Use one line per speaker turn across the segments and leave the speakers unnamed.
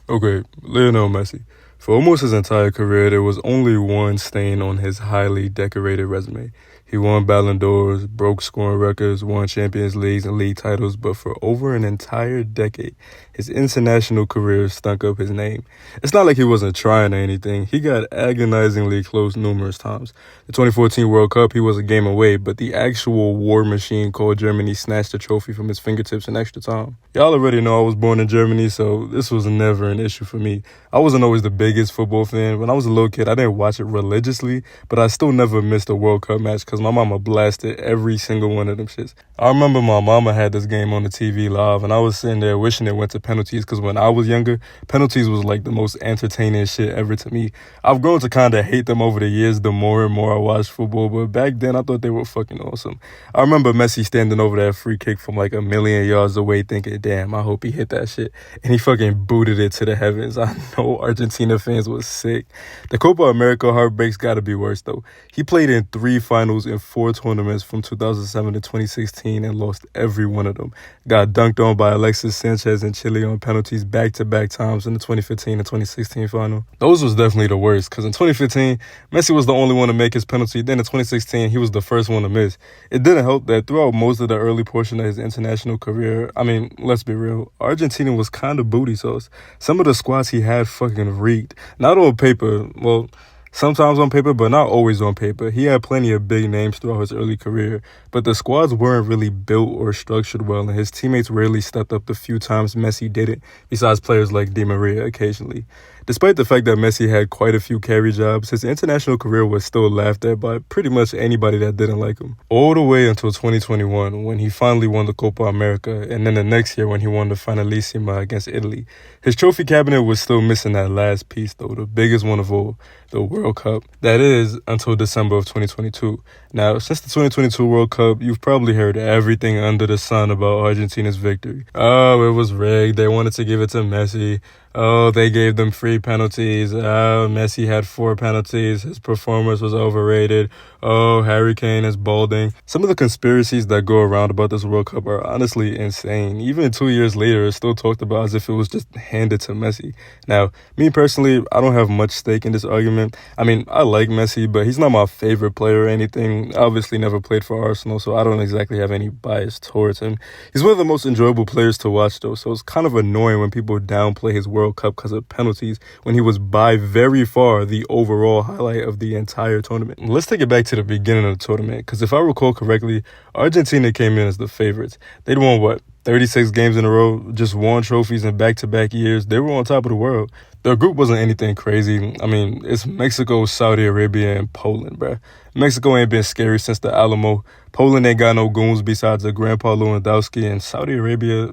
Okay, Lionel Messi. For almost his entire career, there was only one stain on his highly decorated resume. He won Ballon d'Ors, broke scoring records, won Champions Leagues and league titles, but for over an entire decade, his international career stunk up his name. It's not like he wasn't trying or anything. He got agonizingly close numerous times. The 2014 World Cup, he was a game away, but the actual war machine called Germany snatched the trophy from his fingertips in extra time. Y'all already know I was born in Germany, so this was never an issue for me. I wasn't always the biggest football fan. When I was a little kid, I didn't watch it religiously, but I still never missed a World Cup match because my mama blasted every single one of them shits. I remember my mama had this game on the TV live, and I was sitting there wishing it went to penalties because when I was younger, penalties was like the most entertaining shit ever to me. I've grown to kind of hate them over the years the more and more I watch football, but back then I thought they were fucking awesome. I remember Messi standing over that free kick from like a million yards away thinking, damn, I hope he hit that shit. And he fucking booted it to the heavens. I know Argentina fans was sick. The Copa America heartbreaks gotta be worse though. He played in 3 finals in 4 tournaments from 2007 to 2016 and lost every one of them. Got dunked on by Alexis Sanchez in Chile on penalties back-to-back times in the 2015 and 2016 final. Those was definitely the worst because in 2015, Messi was the only one to make his penalty. Then in 2016, he was the first one to miss. It didn't help that throughout most of the early portion of his international career, let's be real, Argentina was kind of booty sauce. Some of the squads he had fucking reeked. Not on paper, well, sometimes on paper, but not always on paper. He had plenty of big names throughout his early career, but the squads weren't really built or structured well, and his teammates rarely stepped up the few times Messi did it, besides players like Di Maria occasionally. Despite the fact that Messi had quite a few carry jobs, his international career was still laughed at by pretty much anybody that didn't like him. All the way until 2021, when he finally won the Copa America, and then the next year when he won the Finalissima against Italy. His trophy cabinet was still missing that last piece though, the biggest one of all, the World Cup. That is, until December of 2022. Now, since the 2022 World Cup, you've probably heard everything under the sun about Argentina's victory. Oh, it was rigged. They wanted to give it to Messi. Oh, they gave them free penalties. Oh, Messi had 4 penalties. His performance was overrated. Oh, Harry Kane is balding. Some of the conspiracies that go around about this World Cup are honestly insane. Even 2 years later, it's still talked about as if it was just handed to Messi. Now, me personally, I don't have much stake in this argument. I like Messi, but he's not my favorite player or anything. Obviously never played for Arsenal, so I don't exactly have any bias towards him. He's one of the most enjoyable players to watch, though, so it's kind of annoying when people downplay his World Cup because of penalties when he was by very far the overall highlight of the entire tournament. Let's take it back to the beginning of the tournament, because if I recall correctly, Argentina came in as the favorites. They'd won, 36 games in a row, just won trophies in back-to-back years. They were on top of the world. Their group wasn't anything crazy. It's Mexico, Saudi Arabia, and Poland, bruh. Mexico ain't been scary since the Alamo. Poland ain't got no goons besides the Grandpa Lewandowski, and Saudi Arabia,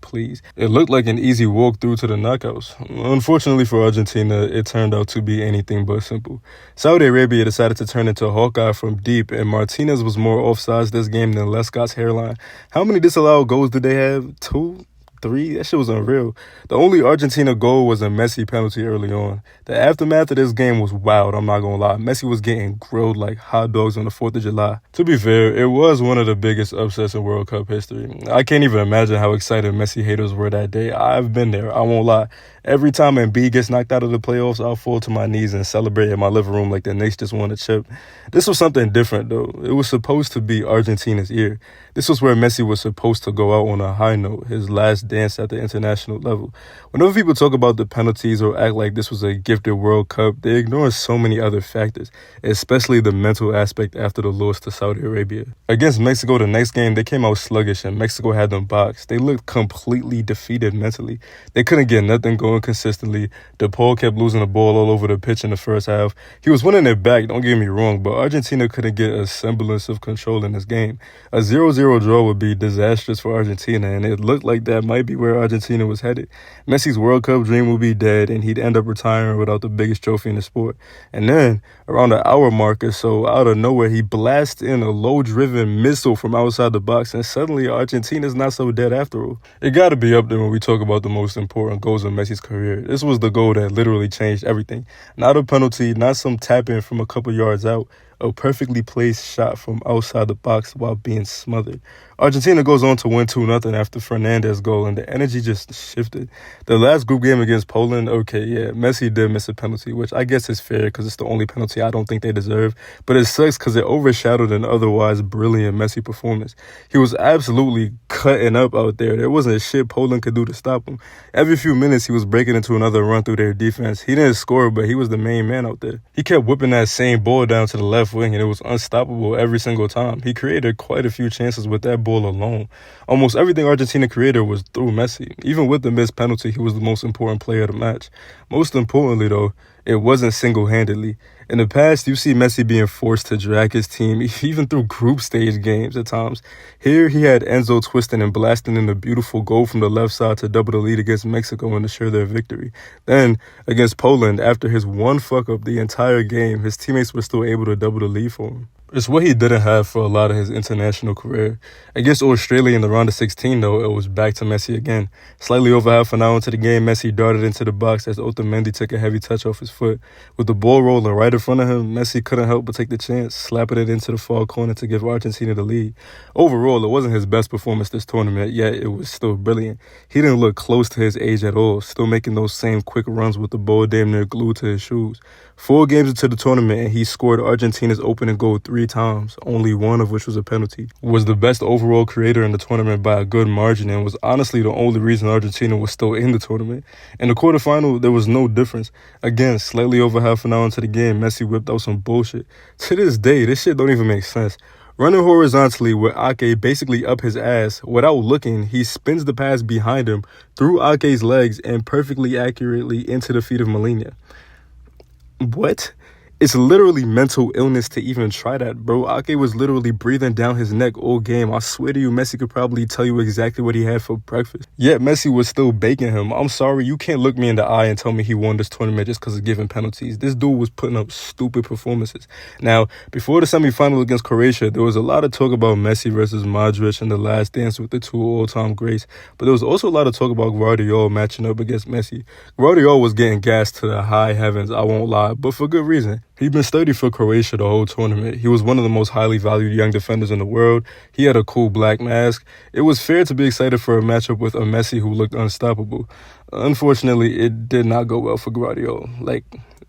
please. It looked like an easy walk through to the knockouts. Unfortunately for Argentina, it turned out to be anything but simple. Saudi Arabia decided to turn into Hawkeye from deep, and Martinez was more offsides this game than Lescott's hairline. How many disallowed goals did they have? 2? 3? That shit was unreal. The only Argentina goal was a Messi penalty early on. The aftermath of this game was wild, I'm not gonna lie. Messi was getting grilled like hot dogs on the 4th of July. To be fair, it was one of the biggest upsets in World Cup history. I can't even imagine how excited Messi haters were that day. I've been there, I won't lie. Every time Embiid gets knocked out of the playoffs, I'll fall to my knees and celebrate in my living room like the Knicks just won a chip. This was something different, though. It was supposed to be Argentina's year. This was where Messi was supposed to go out on a high note, his last dance at the international level. Whenever people talk about the penalties or act like this was a gifted World Cup, they ignore so many other factors, especially the mental aspect after the loss to Saudi Arabia. Against Mexico, the next game, they came out sluggish and Mexico had them boxed. They looked completely defeated mentally. They couldn't get nothing going consistently. DePaul kept losing the ball all over the pitch in the first half. He was winning it back, don't get me wrong, but Argentina couldn't get a semblance of control in this game. A 0-0 draw would be disastrous for Argentina, and it looked like that might be where Argentina was headed. Messi's World Cup dream would be dead, and he'd end up retiring without the biggest trophy in the sport. And then, around the hour mark or so, out of nowhere, he blasts in a low-driven missile from outside the box, and suddenly Argentina's not so dead after all. It gotta be up there when we talk about the most important goals of Messi's career. This was the goal that literally changed everything. Not a penalty, not some tap-in from a couple yards out. a perfectly placed shot from outside the box while being smothered. Argentina goes on to win 2-0 after Fernandez's goal, and the energy just shifted. The last group game against Poland, okay, yeah, Messi did miss a penalty, which I guess is fair because it's the only penalty I don't think they deserve, but it sucks because it overshadowed an otherwise brilliant Messi performance. He was absolutely cutting up out there. There wasn't shit Poland could do to stop him. Every few minutes, he was breaking into another run through their defense. He didn't score, but he was the main man out there. He kept whipping that same ball down to the left wing, and it was unstoppable every single time. He created quite a few chances with that ball alone. Almost everything Argentina created was through Messi. Even with the missed penalty, he was the most important player of the match. Most importantly, though, it wasn't single-handedly. In the past, you see Messi being forced to drag his team, even through group stage games at times. Here, he had Enzo twisting and blasting in a beautiful goal from the left side to double the lead against Mexico and assure their victory. Then, against Poland, after his one fuck-up the entire game, his teammates were still able to double the lead for him. It's what he didn't have for a lot of his international career. Against Australia in the round of 16, though, it was back to Messi again. Slightly over half an hour into the game, Messi darted into the box as Otamendi took a heavy touch off his foot. With the ball rolling right in front of him, Messi couldn't help but take the chance, slapping it into the far corner to give Argentina the lead. Overall, it wasn't his best performance this tournament, yet it was still brilliant. He didn't look close to his age at all, still making those same quick runs with the ball damn near glued to his shoes. 4 games into the tournament, and he scored Argentina's opening goal 3 times, only one of which was a penalty. Was the best overall creator in the tournament by a good margin, and was honestly the only reason Argentina was still in the tournament. In the quarterfinal, there was no difference. Again, slightly over half an hour into the game, Messi whipped out some bullshit. To this day, this shit don't even make sense. Running horizontally with Ake basically up his ass, without looking, he spins the pass behind him, through Ake's legs, and perfectly accurately into the feet of Molina. What? It's literally mental illness to even try that, bro. Ake was literally breathing down his neck all game. I swear to you, Messi could probably tell you exactly what he had for breakfast. Yet Messi was still baking him. I'm sorry, you can't look me in the eye and tell me he won this tournament just because of giving penalties. This dude was putting up stupid performances. Now, before the semifinal against Croatia, there was a lot of talk about Messi versus Modric and the last dance with the 2 all-time greats. But there was also a lot of talk about Guardiola matching up against Messi. Guardiola was getting gassed to the high heavens, I won't lie, but for good reason. He'd been sturdy for Croatia the whole tournament. He was one of the most highly valued young defenders in the world. He had a cool black mask. It was fair to be excited for a matchup with a Messi who looked unstoppable. Unfortunately, it did not go well for Guardiola.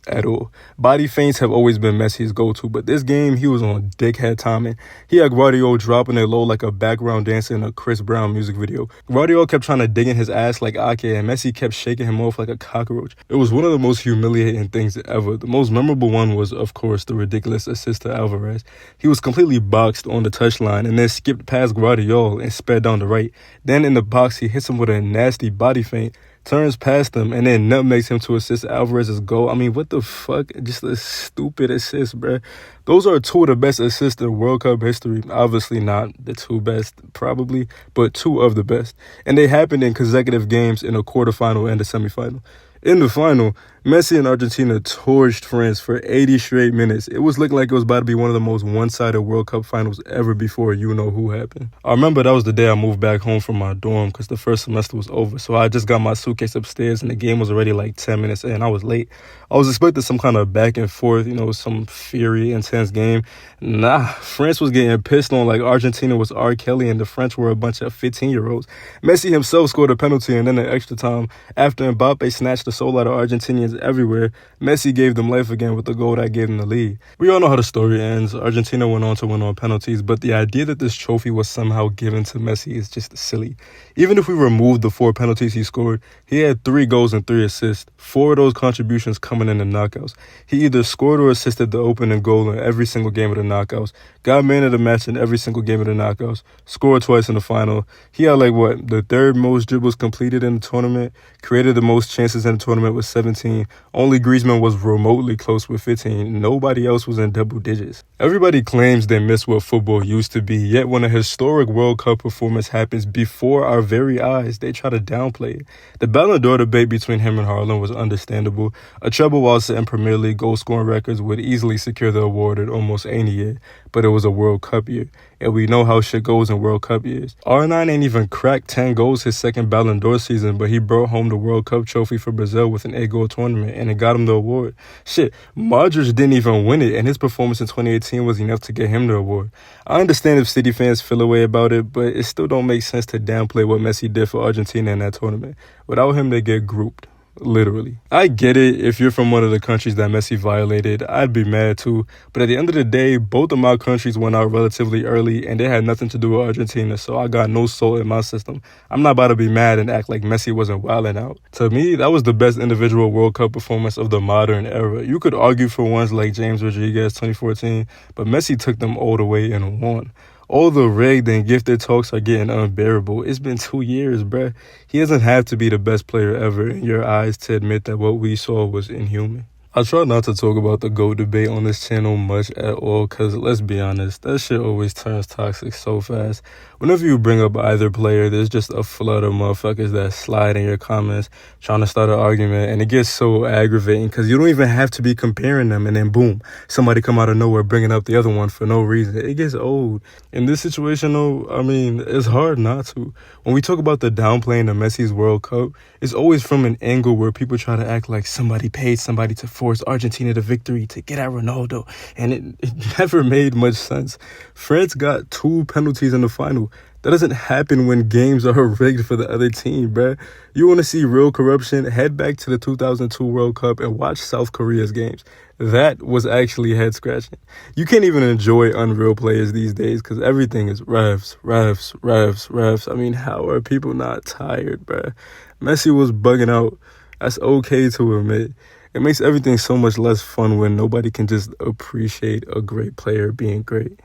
At all. Body feints have always been Messi's go-to, but this game, he was on dickhead timing. He had Guardiola dropping it low like a background dancer in a Chris Brown music video. Guardiola kept trying to dig in his ass like Ake, and Messi kept shaking him off like a cockroach. It was one of the most humiliating things ever. The most memorable one was, of course, the ridiculous assist to Alvarez. He was completely boxed on the touchline and then skipped past Guardiola and sped down the right. Then in the box, he hits him with a nasty body feint, turns past him, and then nutmegs him to assist Alvarez's goal. I mean, what the fuck? Just a stupid assist, bruh. Those are 2 of the best assists in World Cup history. Obviously not the 2 best, probably, but 2 of the best. And they happened in consecutive games in a quarterfinal and a semifinal. In the final, Messi and Argentina torched France for 80 straight minutes. It was looking like it was about to be one of the most one-sided World Cup finals ever before you-know-who happened. I remember that was the day I moved back home from my dorm because the first semester was over. So I just got my suitcase upstairs and the game was already like 10 minutes in. I was late. I was expecting some kind of back and forth, some fiery, intense game. Nah, France was getting pissed on like Argentina was R. Kelly and the French were a bunch of 15-year-olds. Messi himself scored a penalty and then in extra time, after Mbappe snatched the soul out of Argentinians everywhere, Messi gave them life again with the goal that gave them the lead. We all know how the story ends. Argentina went on to win on penalties, but the idea that this trophy was somehow given to Messi is just silly. Even if we remove the 4 penalties he scored, he had 3 goals and 3 assists, 4 of those contributions coming in the knockouts. He either scored or assisted the opening goal in every single game of the knockouts, got man of the match in every single game of the knockouts, scored twice in the final. He had the 3rd most dribbles completed in the tournament, created the most chances in the tournament with 17. Only Griezmann was remotely close with 15. Nobody else was in double digits. Everybody claims they miss what football used to be, yet when a historic World Cup performance happens before our very eyes, they try to downplay it. The Ballon d'Or debate between him and Haaland was understandable. A treble while setting Premier League goal-scoring records would easily secure the award at almost any year, but it was a World Cup year, and we know how shit goes in World Cup years. R9 ain't even cracked 10 goals his second Ballon d'Or season, but he brought home the World Cup trophy for Brazil with an 8-goal tournament. tournament, and it got him the award. Shit, Modric didn't even win it, and his performance in 2018 was enough to get him the award. I understand if City fans feel a way about it, but it still don't make sense to downplay what Messi did for Argentina in that tournament. Without him, they get grouped. Literally. I get it. If you're from one of the countries that Messi violated, I'd be mad too. But at the end of the day, both of my countries went out relatively early, and they had nothing to do with Argentina, so I got no salt in my system. I'm not about to be mad and act like Messi wasn't wilding out. To me, that was the best individual World Cup performance of the modern era. You could argue for ones like James Rodriguez 2014, but Messi took them all the way and won. All the rigged and gifted talks are getting unbearable. It's been 2 years, bruh. He doesn't have to be the best player ever in your eyes to admit that what we saw was inhuman. I try not to talk about the GOAT debate on this channel much at all because, let's be honest, that shit always turns toxic so fast. Whenever you bring up either player, there's just a flood of motherfuckers that slide in your comments trying to start an argument, and it gets so aggravating because you don't even have to be comparing them, and then boom, somebody come out of nowhere bringing up the other one for no reason. It gets old. In this situation, though, I mean, it's hard not to. When we talk about the downplaying of Messi's World Cup, it's always from an angle where people try to act like somebody paid somebody to force Argentina to victory to get at Ronaldo, and it never made much sense. France got 2 penalties in the final. That doesn't happen when games are rigged for the other team, bruh. You want to see real corruption? Head back to the 2002 World Cup and watch South Korea's games. That was actually head-scratching. You can't even enjoy unreal players these days because everything is refs. I mean, how are people not tired, bruh? Messi was bugging out. That's okay to admit. It makes everything so much less fun when nobody can just appreciate a great player being great.